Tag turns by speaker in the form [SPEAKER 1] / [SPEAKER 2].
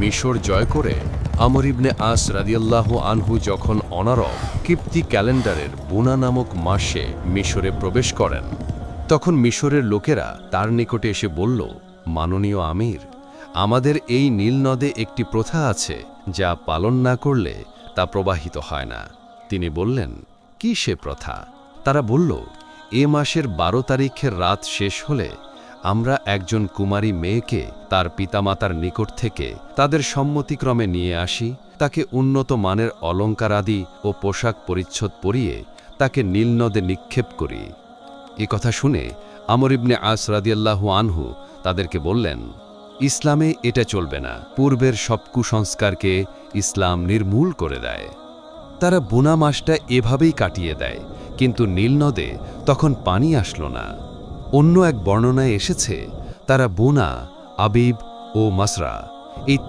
[SPEAKER 1] মিশর জয় করে আমর ইবনে আস রাদিয়াল্লাহু আনহু যখন অনারব কিপ্তি ক্যালেন্ডারের বুনা নামক মাসে মিশরে প্রবেশ করেন, তখন মিশরের লোকেরা তার নিকটে এসে বলল, মাননীয় আমির, আমাদের এই নীল নদে একটি প্রথা আছে যা পালন না করলে তা প্রবাহিত হয় না। তিনি বললেন, কি সে প্রথা? তারা বলল, এ মাসের 12 তারিখের রাত শেষ হলে আমরা একজন কুমারী মেয়েকে তার পিতামাতার নিকট থেকে তাদের সম্মতিক্রমে নিয়ে আসি, তাকে উন্নত মানের অলঙ্কারাদি ও পোশাক পরিচ্ছদ পরিয়ে তাকে নীলনদে নিক্ষেপ করি। এ কথা শুনে আমর ইবনে আস রাদিয়াল্লাহু আনহু তাদেরকে বললেন, ইসলামে এটা চলবে না। পূর্বের সব কুসংস্কারকে ইসলাম নির্মূল করে দেয়। তারা বুনা মাসটা এভাবেই কাটিয়ে দেয়, কিন্তু নীলনদে তখন পানি আসলো না। অন্য এক বর্ণনায় এসেছে, তারা বুনা, আবিব ও মাসরা এই